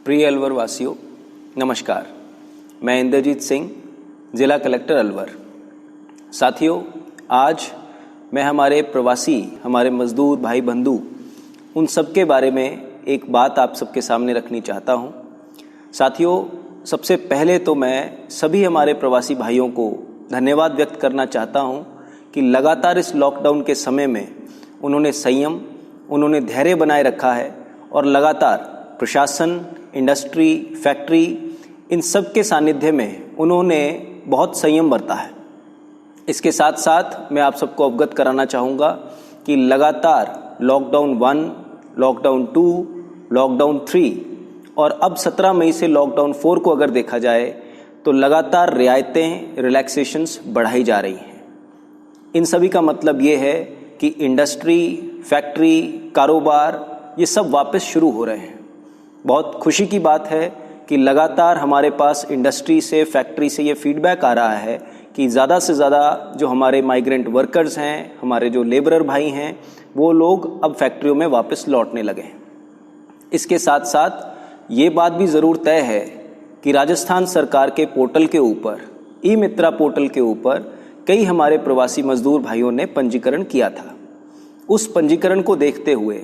प्रिय अलवर वासियों, नमस्कार। मैं इंद्रजीत सिंह, ज़िला कलेक्टर अलवर। साथियों, आज मैं हमारे प्रवासी, हमारे मज़दूर भाई बंधु, उन सब के बारे में एक बात आप सबके सामने रखनी चाहता हूँ। साथियों, सबसे पहले तो मैं सभी हमारे प्रवासी भाइयों को धन्यवाद व्यक्त करना चाहता हूँ कि लगातार इस लॉकडाउन के समय में उन्होंने संयम, उन्होंने धैर्य बनाए रखा है और लगातार प्रशासन, इंडस्ट्री, फैक्ट्री, इन सब के सानिध्य में उन्होंने बहुत संयम बरता है। इसके साथ साथ मैं आप सबको अवगत कराना चाहूँगा कि लगातार लॉकडाउन 1, लॉकडाउन 2, लॉकडाउन 3 और अब 17 मई से लॉकडाउन 4 को अगर देखा जाए तो लगातार रियायतें, रिलैक्सेशंस बढ़ाई जा रही हैं। इन सभी का मतलब ये है कि इंडस्ट्री, फैक्ट्री, कारोबार, ये सब वापस शुरू हो रहे हैं। बहुत खुशी की बात है कि लगातार हमारे पास इंडस्ट्री से, फैक्ट्री से ये फीडबैक आ रहा है कि ज़्यादा से ज़्यादा जो हमारे माइग्रेंट वर्कर्स हैं, हमारे जो लेबरर भाई हैं, वो लोग अब फैक्ट्रियों में वापस लौटने लगे हैं। इसके साथ साथ ये बात भी ज़रूर तय है कि राजस्थान सरकार के पोर्टल के ऊपर, ई मित्रा पोर्टल के ऊपर कई हमारे प्रवासी मजदूर भाइयों ने पंजीकरण किया था। उस पंजीकरण को देखते हुए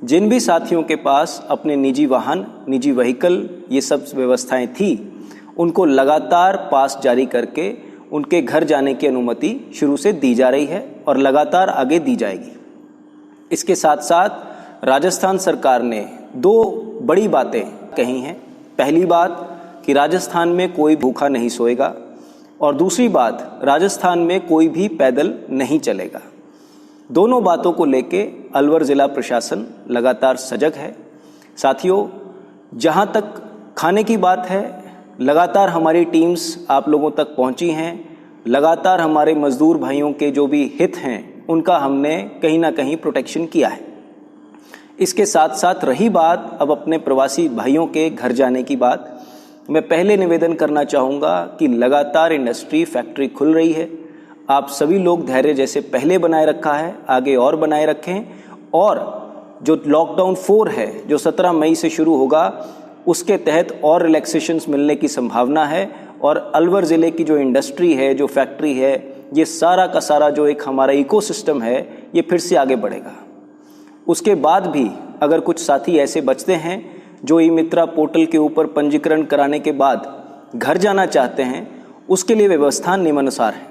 जिन भी साथियों के पास अपने निजी वाहन, निजी व्हीकल, ये सब व्यवस्थाएं थी, उनको लगातार पास जारी करके उनके घर जाने की अनुमति शुरू से दी जा रही है और लगातार आगे दी जाएगी। इसके साथ साथ राजस्थान सरकार ने 2 बड़ी बातें कही हैं। पहली बात कि राजस्थान में कोई भूखा नहीं सोएगा और दूसरी बात, राजस्थान में कोई भी पैदल नहीं चलेगा। दोनों बातों को लेके अलवर ज़िला प्रशासन लगातार सजग है। साथियों, जहां तक खाने की बात है, लगातार हमारी टीम्स आप लोगों तक पहुंची हैं। लगातार हमारे मज़दूर भाइयों के जो भी हित हैं, उनका हमने कहीं ना कहीं प्रोटेक्शन किया है। इसके साथ साथ रही बात अब अपने प्रवासी भाइयों के घर जाने की बात, मैं पहले निवेदन करना चाहूँगा कि लगातार इंडस्ट्री, फैक्ट्री खुल रही है। आप सभी लोग धैर्य जैसे पहले बनाए रखा है, आगे और बनाए रखें और जो लॉकडाउन 4 है, जो 17 मई से शुरू होगा, उसके तहत और रिलैक्सेशंस मिलने की संभावना है और अलवर ज़िले की जो इंडस्ट्री है, जो फैक्ट्री है, ये सारा का सारा जो एक हमारा इकोसिस्टम है, ये फिर से आगे बढ़ेगा। उसके बाद भी अगर कुछ साथी ऐसे बचते हैं जो ई मित्रा पोर्टल के ऊपर पंजीकरण कराने के बाद घर जाना चाहते हैं, उसके लिए व्यवस्था निम्नानुसार है।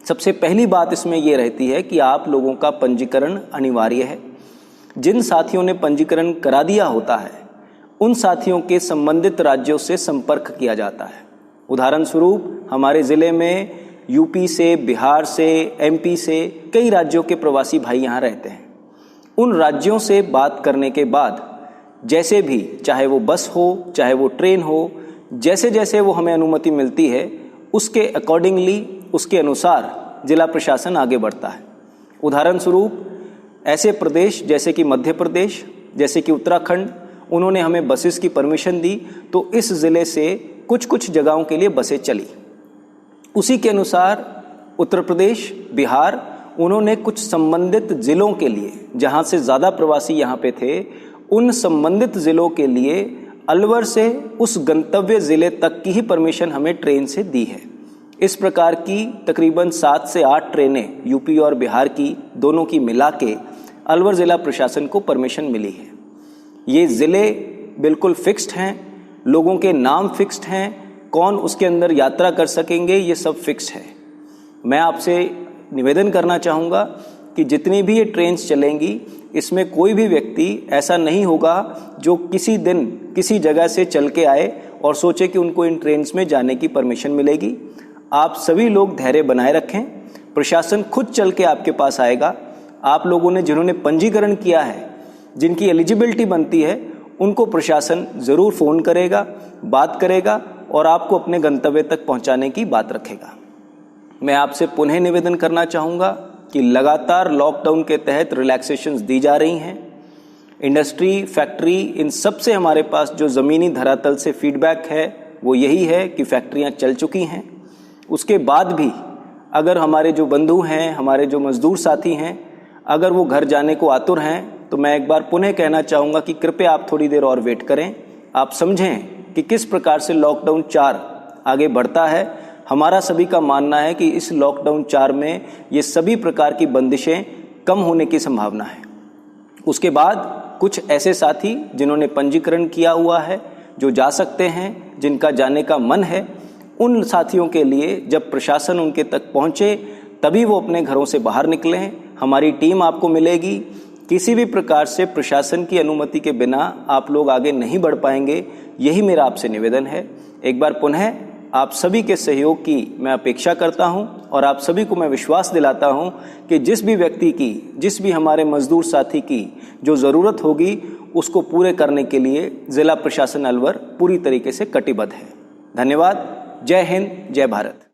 सबसे पहली बात इसमें यह रहती है कि आप लोगों का पंजीकरण अनिवार्य है। जिन साथियों ने पंजीकरण करा दिया होता है, उन साथियों के संबंधित राज्यों से संपर्क किया जाता है। उदाहरण स्वरूप हमारे ज़िले में यूपी से, बिहार से, एमपी से कई राज्यों के प्रवासी भाई यहाँ रहते हैं। उन राज्यों से बात करने के बाद जैसे भी, चाहे वो बस हो, चाहे वो ट्रेन हो, जैसे जैसे वो हमें अनुमति मिलती है, उसके अकॉर्डिंगली, उसके अनुसार जिला प्रशासन आगे बढ़ता है। उदाहरण स्वरूप ऐसे प्रदेश जैसे कि मध्य प्रदेश, जैसे कि उत्तराखंड, उन्होंने हमें बसेस की परमिशन दी, तो इस ज़िले से कुछ जगहों के लिए बसें चली। उसी के अनुसार उत्तर प्रदेश, बिहार, उन्होंने कुछ संबंधित ज़िलों के लिए, जहाँ से ज़्यादा प्रवासी यहाँ पे थे, उन संबंधित ज़िलों के लिए अलवर से उस गंतव्य ज़िले तक की ही परमिशन हमें ट्रेन से दी है। इस प्रकार की तकरीबन 7 से 8 ट्रेनें यूपी और बिहार की, दोनों की मिला के अलवर ज़िला प्रशासन को परमिशन मिली है। ये ज़िले बिल्कुल फिक्स्ड हैं, लोगों के नाम फिक्स्ड हैं, कौन उसके अंदर यात्रा कर सकेंगे, ये सब फिक्स्ड है। मैं आपसे निवेदन करना चाहूँगा कि जितनी भी ये ट्रेन्स चलेंगी, इसमें कोई भी व्यक्ति ऐसा नहीं होगा जो किसी दिन किसी जगह से चल के आए और सोचे कि उनको इन ट्रेन्स में जाने की परमिशन मिलेगी। आप सभी लोग धैर्य बनाए रखें, प्रशासन खुद चल के आपके पास आएगा। आप लोगों ने जिन्होंने पंजीकरण किया है, जिनकी एलिजिबिलिटी बनती है, उनको प्रशासन ज़रूर फ़ोन करेगा, बात करेगा और आपको अपने गंतव्य तक पहुंचाने की बात रखेगा। मैं आपसे पुनः निवेदन करना चाहूँगा कि लगातार लॉकडाउन के तहत रिलैक्सेशंस दी जा रही हैं। इंडस्ट्री, फैक्ट्री, इन सब से हमारे पास जो ज़मीनी धरातल से फीडबैक है वो यही है कि फैक्ट्रियाँ चल चुकी हैं। उसके बाद भी अगर हमारे जो बंधु हैं, हमारे जो मज़दूर साथी हैं, अगर वो घर जाने को आतुर हैं, तो मैं एक बार पुनः कहना चाहूँगा कि कृपया आप थोड़ी देर और वेट करें। आप समझें कि किस प्रकार से लॉकडाउन 4 आगे बढ़ता है। हमारा सभी का मानना है कि इस लॉकडाउन 4 में ये सभी प्रकार की बंदिशें कम होने की संभावना है। उसके बाद कुछ ऐसे साथी जिन्होंने पंजीकरण किया हुआ है, जो जा सकते हैं, जिनका जाने का मन है, उन साथियों के लिए जब प्रशासन उनके तक पहुंचे तभी वो अपने घरों से बाहर निकलें। हमारी टीम आपको मिलेगी। किसी भी प्रकार से प्रशासन की अनुमति के बिना आप लोग आगे नहीं बढ़ पाएंगे, यही मेरा आपसे निवेदन है। एक बार पुनः आप सभी के सहयोग की मैं अपेक्षा करता हूं और आप सभी को मैं विश्वास दिलाता हूं कि जिस भी व्यक्ति की, जिस भी हमारे मजदूर साथी की जो ज़रूरत होगी, उसको पूरे करने के लिए जिला प्रशासन अलवर पूरी तरीके से कटिबद्ध है। धन्यवाद। जय हिंद, जय भारत।